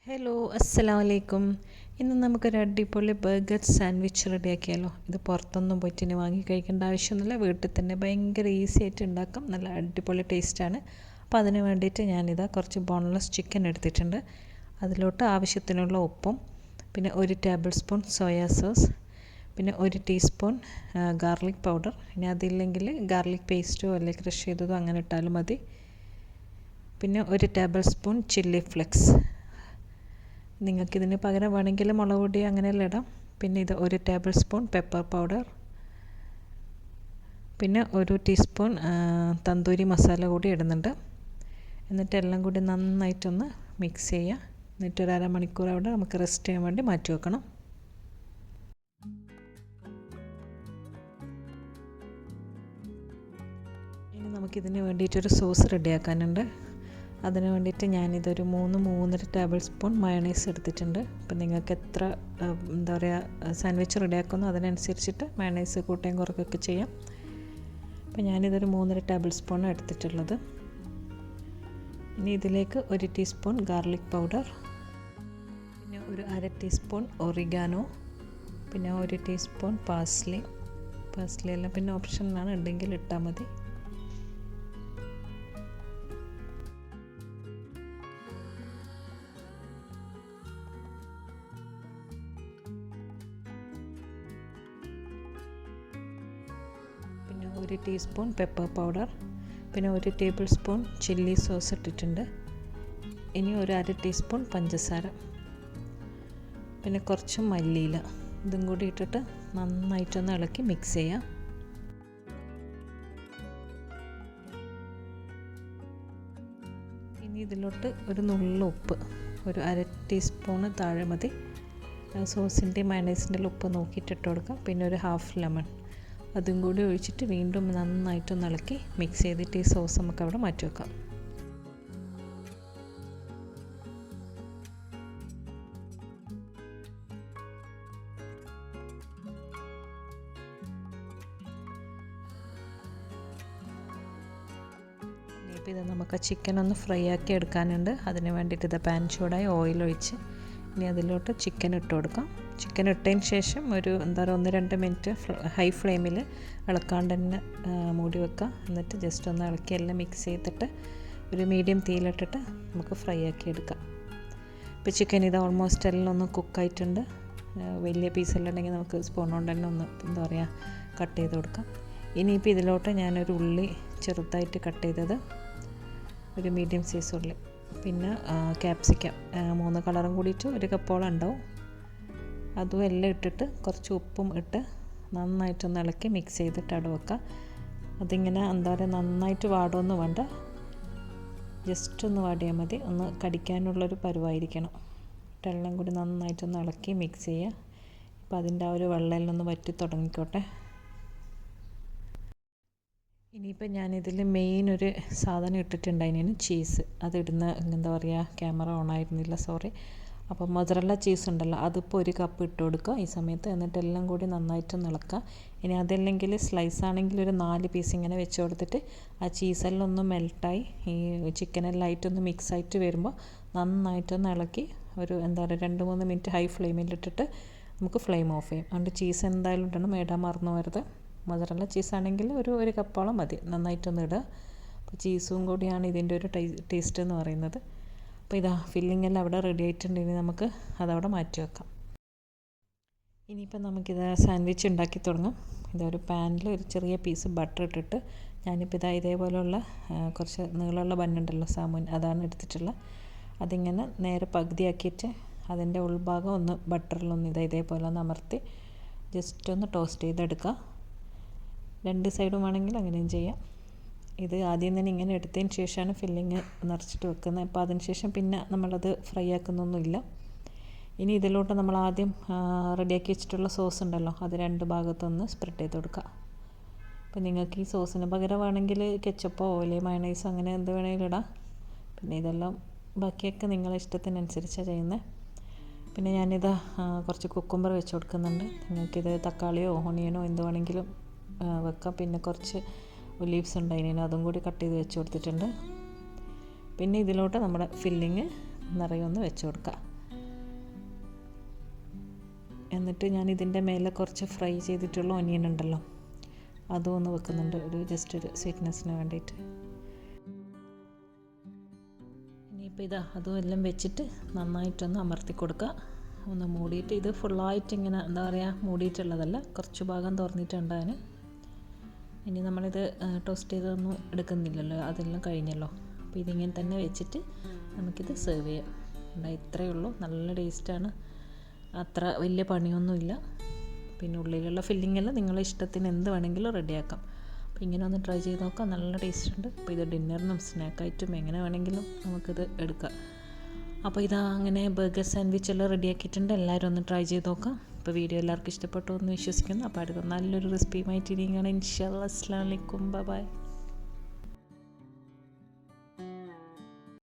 Hello അസ്സലാമു അലൈക്കും. ഇന്ന് നമുക്കൊരു അടിപൊളി ബർഗർ സാൻഡ്വിച്ച് റെഡിയാക്കിയാലോ. ഇത് പുറത്തൊന്നും പോയിട്ട് ഇനി വാങ്ങി കഴിക്കേണ്ട ആവശ്യമൊന്നുമില്ല, വീട്ടിൽ തന്നെ ഭയങ്കര ഈസി ആയിട്ട് ഉണ്ടാക്കാം. നല്ല അടിപൊളി ടേസ്റ്റാണ്. അപ്പോൾ അതിന് വേണ്ടിയിട്ട് ഞാനിതാ കുറച്ച് ബോൺലെസ് ചിക്കൻ എടുത്തിട്ടുണ്ട്. അതിലോട്ട് ആവശ്യത്തിനുള്ള ഉപ്പും പിന്നെ 1 ടേബിൾ സ്പൂൺ സോയാ സോസ്, പിന്നെ 1 ടീസ്പൂൺ ഗാർലിക് പൗഡർ. ഇനി അതില്ലെങ്കിൽ ഗാർലിക് പേസ്റ്റോ അല്ലെങ്കിൽ ക്രഷ് ചെയ്തതോ അങ്ങനെ ഇട്ടാലും മതി. പിന്നെ 1 ടേബിൾ സ്പൂൺ ചില്ലി ഫ്ലെക്സ്. നിങ്ങൾക്കിതിന് പകരം വേണമെങ്കിൽ മുളക് പൊടി അങ്ങനെയെല്ലാം ഇടാം. പിന്നെ ഇത് 1 ടേബിൾ സ്പൂൺ പെപ്പർ പൗഡർ, പിന്നെ 1 ടീസ്പൂൺ തന്തൂരി മസാല കൂടി ഇടുന്നുണ്ട്. എന്നിട്ട് എല്ലാം കൂടി നന്നായിട്ടൊന്ന് മിക്സ് ചെയ്യുക. എന്നിട്ട് 1 അരമണിക്കൂർ അവിടെ നമുക്ക് റെസ്റ്റ് ചെയ്യാൻ വേണ്ടി മാറ്റി വെക്കണം. ഇനി നമുക്കിതിന് വേണ്ടിയിട്ടൊരു സോസ് റെഡിയാക്കാനുണ്ട്. അതിന് വേണ്ടിയിട്ട് ഞാനിതൊരു 3-3.5 ടേബിൾ സ്പൂൺ മയണൈസ് എടുത്തിട്ടുണ്ട്. അപ്പം നിങ്ങൾക്ക് എത്ര എന്താ പറയുക സാൻഡ്വിച്ച് റെഡിയാക്കുന്നു അതിനനുസരിച്ചിട്ട് മയണൈസ് കൂട്ടുകയും കുറയ്ക്കുകയൊക്കെ ചെയ്യാം. അപ്പം ഞാനിതൊരു 3.5 ടേബിൾ സ്പൂൺ എടുത്തിട്ടുള്ളത്. ഇനി ഇതിലേക്ക് 1 ടീസ്പൂൺ ഗാർലിക് പൗഡർ, പിന്നെ ഒരു 1/2 ടീസ്പൂൺ ഒറിഗാനോ, പിന്നെ 1 ടീസ്പൂൺ പാസ്ലി എല്ലാം പിന്നെ ഓപ്ഷനിലാണ്, ഉണ്ടെങ്കിൽ ഇട്ടാൽ മതി. പിന്നെ 1 ടീസ്പൂൺ പെപ്പർ പൗഡർ, പിന്നെ 1 ടേബിൾ സ്പൂൺ ചില്ലി സോസ് ഇട്ടിട്ടുണ്ട്. ഇനി ഒരു 1/2 ടീസ്പൂൺ പഞ്ചസാര, പിന്നെ കുറച്ച് മല്ലിയില. ഇതും കൂടി ഇട്ടിട്ട് നന്നായിട്ടൊന്ന് ഇളക്കി മിക്സ് ചെയ്യാം. ഇനി ഇതിലോട്ട് ഒരു നുള്ളു ഉപ്പ്, ഒരു 1/2 ടീസ്പൂണ് താഴെ മതി. സോസിൻ്റെ മയണൈസിൻ്റെ ഉപ്പ് നോക്കിയിട്ട് ഇട്ട് കൊടുക്കാം. പിന്നെ ഒരു ഹാഫ് ലെമൺ അതും കൂടി ഒഴിച്ചിട്ട് വീണ്ടും നന്നായിട്ടൊന്ന് ഇളക്കി മിക്സ് ചെയ്തിട്ട് ഈ സോസ് നമുക്ക് അവിടെ മാറ്റി വെക്കാം. ഇനിയിപ്പോൾ ഇത് നമുക്ക് ചിക്കൻ ഒന്ന് ഫ്രൈ ആക്കി എടുക്കാനുണ്ട്. അതിന് വേണ്ടിയിട്ട് ഇത് പാൻ ചൂടായി ഓയിൽ ഒഴിച്ച് ഇനി അതിലോട്ട് ചിക്കൻ ഇട്ട് കൊടുക്കാം. ചിക്കൻ ഇട്ടതിന് ശേഷം ഒരു 1-2 മിനിറ്റ് ഹൈ ഫ്ലെയിമിൽ ഇളക്കാണ്ട് തന്നെ മൂടി വെക്കുക. എന്നിട്ട് ജസ്റ്റ് ഒന്ന് ഇളക്കി എല്ലാം മിക്സ് ചെയ്തിട്ട് ഒരു മീഡിയം തീയിലിട്ടിട്ട് നമുക്ക് ഫ്രൈ ആക്കി എടുക്കാം. ഇപ്പോൾ ചിക്കൻ ഇത് ഓൾമോസ്റ്റ് എല്ലാം ഒന്ന് കുക്കായിട്ടുണ്ട്. വലിയ പീസെല്ലാം ഉണ്ടെങ്കിൽ നമുക്ക് സ്പൂൺ കൊണ്ട് തന്നെ ഒന്ന് എന്താ പറയുക കട്ട് ചെയ്ത് കൊടുക്കാം. ഇനിയിപ്പോൾ ഇതിലോട്ട് ഞാനൊരു ഉള്ളി ചെറുതായിട്ട് കട്ട് ചെയ്തത്, ഒരു മീഡിയം സൈസ് ഉള്ളി, പിന്നെ ക്യാപ്സിക്കം 3 കളറും കൂടിയിട്ട് 1 കപ്പോളം ഉണ്ടാവും. അതും എല്ലാം ഇട്ടിട്ട് കുറച്ച് ഉപ്പും ഇട്ട് നന്നായിട്ടൊന്ന് ഇളക്കി മിക്സ് ചെയ്തിട്ട് അവിടെ വെക്കുക. അതിങ്ങനെ എന്താ പറയുക നന്നായിട്ട് വാടുമൊന്നും വേണ്ട, ജസ്റ്റ് ഒന്ന് വാടിയാൽ മതി. ഒന്ന് കടിക്കാനുള്ളൊരു പരുവായിരിക്കണം. എല്ലാം കൂടി നന്നായിട്ടൊന്ന് ഇളക്കി മിക്സ് ചെയ്യുക. ഇപ്പോൾ അതിൻ്റെ ആ ഒരു വെള്ളമെല്ലാം ഒന്ന് വറ്റി തുടങ്ങിക്കോട്ടെ. ഇനിയിപ്പോൾ ഞാനിതിൽ മെയിൻ ഒരു സാധനം ഇട്ടിട്ടുണ്ടായിരുന്നു, ചീസ്. അതിടുന്ന എന്താ പറയുക ക്യാമറ ഓൺ ആയിരുന്നില്ല, സോറി. അപ്പോൾ മൊസറല്ല ചീസ് ഉണ്ടല്ലോ, അതിപ്പോൾ 1 കപ്പ് ഇട്ട് കൊടുക്കുക ഈ സമയത്ത്. എന്നിട്ട് എല്ലാം കൂടി നന്നായിട്ടൊന്ന് ഇളക്കുക. ഇനി അതല്ലെങ്കിൽ സ്ലൈസ് ആണെങ്കിൽ ഒരു 4 പീസ് ഇങ്ങനെ വെച്ച് കൊടുത്തിട്ട് ആ ചീസെല്ലാം ഒന്ന് മെൽട്ടായി ഈ ചിക്കനെല്ലാം ആയിട്ടൊന്ന് മിക്സ് ആയിട്ട് വരുമ്പോൾ നന്നായിട്ടൊന്ന് ഇളക്കി ഒരു എന്താ പറയുക 2-3 മിനിറ്റ് ഹൈ ഫ്ലെയിമിലിട്ടിട്ട് നമുക്ക് ഫ്ലെയിം ഓഫ് ചെയ്യും. അതുകൊണ്ട് ചീസ് എന്തായാലും ഇടണം, ഇടാൻ മറന്നു വരുത്. മൊസറല്ല ചീസാണെങ്കിൽ ഒരു 1 കപ്പോളം മതി. നന്നായിട്ടൊന്ന് ഇടുക. അപ്പോൾ ചീസും കൂടിയാണ് ഇതിൻ്റെ ഒരു ടേസ്റ്റ് എന്ന് പറയുന്നത്. അപ്പോൾ ഇതാ ഫില്ലിംഗ് എല്ലാം അവിടെ റെഡി ആയിട്ടുണ്ട്. ഇനി നമുക്ക് അതവിടെ മാറ്റി വെക്കാം. ഇനിയിപ്പോൾ നമുക്കിത് സാൻഡ്വിച്ച് ഉണ്ടാക്കി തുടങ്ങാം. ഇതൊരു പാനിൽ ഒരു ചെറിയ പീസ് ബട്ടർ ഇട്ടിട്ട് ഞാനിപ്പോൾ ഇതേപോലെയുള്ള കുറച്ച് നീളമുള്ള ബന്നുണ്ടല്ലോ സാമുൻ, അതാണ് എടുത്തിട്ടുള്ളത്. അതിങ്ങനെ നേരെ പകുതിയാക്കിയിട്ട് അതിൻ്റെ ഉൾഭാഗം ഒന്ന് ബട്ടറിലൊന്ന് ഇതേപോലെ ഒന്ന് അമർത്തി ജസ്റ്റ് ഒന്ന് ടോസ്റ്റ് ചെയ്തെടുക്കുക. 2 സൈഡും വേണമെങ്കിൽ അങ്ങനെയും ചെയ്യാം. ഇത് ആദ്യം തന്നെ ഇങ്ങനെ എടുത്തതിന് ശേഷമാണ് ഫില്ലിങ് നിറച്ചിട്ട് വെക്കുന്നത്. അപ്പോൾ അതിന് ശേഷം പിന്നെ നമ്മളത് ഫ്രൈ ആക്കുന്നൊന്നുമില്ല. ഇനി ഇതിലോട്ട് നമ്മൾ ആദ്യം റെഡിയാക്കി വെച്ചിട്ടുള്ള സോസ് ഉണ്ടല്ലോ, അത് 2 ഭാഗത്തൊന്ന് സ്പ്രെഡ് ചെയ്ത് കൊടുക്കുക. അപ്പോൾ നിങ്ങൾക്ക് ഈ സോസിന് പകരം വേണമെങ്കിൽ കെച്ചപ്പോ അല്ലെങ്കിൽ മയണൈസോ അങ്ങനെ എന്ത് വേണമെങ്കിലും ഇടാം. പിന്നെ ഇതെല്ലാം ബാക്കിയൊക്കെ നിങ്ങളെ ഇഷ്ടത്തിനനുസരിച്ചാണ് ചെയ്യുന്നത്. പിന്നെ ഞാനിത് കുറച്ച് കുക്കുംബർ വെച്ച് കൊടുക്കുന്നുണ്ട്. നിങ്ങൾക്കിത് തക്കാളിയോ ഓണിയനോ എന്ത് വേണമെങ്കിലും വെക്കാം. പിന്നെ കുറച്ച് ഒലീവ്സ് ഉണ്ടായിരുന്നു, അതും കൂടി കട്ട് ചെയ്ത് വെച്ച് കൊടുത്തിട്ടുണ്ട്. പിന്നെ ഇതിലോട്ട് നമ്മുടെ ഫില്ലിങ് നിറയൊന്ന് വെച്ച് കൊടുക്കുക. എന്നിട്ട് ഞാൻ ഇതിൻ്റെ മേലെ കുറച്ച് ഫ്രൈ ചെയ്തിട്ടുള്ള ഒനിയൻ ഉണ്ടല്ലോ, അതും ഒന്ന് വെക്കുന്നുണ്ട്, ജസ്റ്റ് ഒരു സ്വീറ്റ്നെസ്സിന് വേണ്ടിയിട്ട്. ഇനിയിപ്പോൾ അതും എല്ലാം വെച്ചിട്ട് നന്നായിട്ടൊന്ന് അമർത്തി കൊടുക്കുക, ഒന്ന് മൂടിയിട്ട്. ഇത് ഫുള്ളായിട്ട് ഇങ്ങനെ എന്താ പറയുക മൂടിയിട്ടുള്ളതല്ല, കുറച്ച് ഭാഗം തുറന്നിട്ടുണ്ടാകാൻ. ഇനി നമ്മളിത് ടോസ്റ്റ് ചെയ്തൊന്നും എടുക്കുന്നില്ലല്ലോ, അതെല്ലാം കഴിഞ്ഞല്ലോ. അപ്പോൾ ഇതിങ്ങനെ തന്നെ വെച്ചിട്ട് നമുക്കിത് സെർവ് ചെയ്യാം. ഇത്രയേ ഉള്ളൂ, നല്ല ടേസ്റ്റാണ്, അത്ര വലിയ പണിയൊന്നുമില്ല. പിന്നെ ഉള്ളിലുള്ള ഫില്ലിങ്ങെല്ലാം നിങ്ങളുടെ ഇഷ്ടത്തിന് എന്ത് വേണമെങ്കിലും റെഡിയാക്കാം. അപ്പോൾ ഇങ്ങനെ ഒന്ന് ട്രൈ ചെയ്ത് നോക്കാം, നല്ല ടേസ്റ്റ് ഉണ്ട്. അപ്പോൾ ഇത് ഡിന്നറിനും സ്നാക്കായിട്ടും എങ്ങനെ വേണമെങ്കിലും നമുക്കിത് എടുക്കാം. അപ്പോൾ അങ്ങനെ ബർഗർ സാൻഡ്വിച്ച് എല്ലാം റെഡിയാക്കിയിട്ടുണ്ട്, എല്ലാവരും ഒന്ന് ട്രൈ ചെയ്ത് നോക്കാം. അപ്പോൾ വീഡിയോ എല്ലാവർക്കും ഇഷ്ടപ്പെട്ടു എന്ന് വിശ്വസിക്കുന്നു. അപ്പോൾ അടുത്ത നല്ലൊരു റെസിപ്പിയുമായിട്ട് ഇനിയാണ്. ഇൻഷാ അല്ലാഹ്. അസ്സലാമു അലൈക്കും, ബൈ ബൈ.